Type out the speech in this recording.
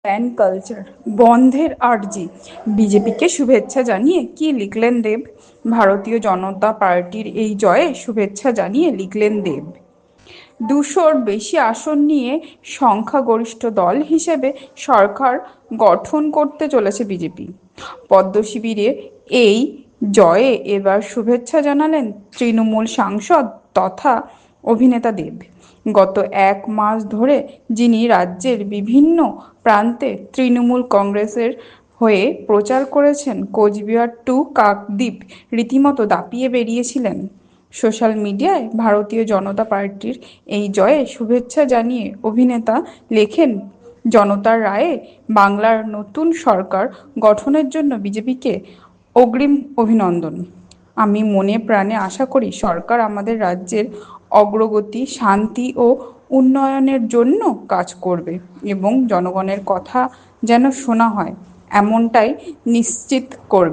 Pan culture বন্ধের আর্জি, বিজেপিকে শুভেচ্ছা জানিয়ে কি লিখলেন দেব? ভারতীয় জনতা পার্টির এই জয়ে শুভেচ্ছা জানিয়ে লিখলেন দেব, 200-র বেশি আসন নিয়ে সংখ্যাগরিষ্ঠ দল হিসেবে সরকার গঠন করতে চলেছে বিজেপি। পদ্ম শিবিরে এই জয়ে এবার শুভেচ্ছা জানালেন তৃণমূল সাংসদ তথা অভিনেতা দেব। গত 1 মাস ধরে যিনি রাজ্যের বিভিন্ন প্রান্তে তৃণমূল কংগ্রেসের হয়ে প্রচার করেছেন, কোচবিহার টু কাকদ্বীপ রীতিমতো দাপিয়ে বেরিয়েছিলেন। সোশ্যাল মিডিয়ায় ভারতীয় জনতা পার্টির এই জয়ে শুভেচ্ছা জানিয়ে অভিনেতা লেখেন, জনতার রায়ে বাংলার নতুন সরকার গঠনের জন্য বিজেপিকে অগ্রিম অভিনন্দন। আমি মনে প্রাণে আশা করি সরকার আমাদের রাজ্যের অগ্রগতি, শান্তি ও উন্নয়নের জন্য কাজ করবে এবং জনগণের কথা যেন শোনা হয় এমনটাই নিশ্চিত করবে।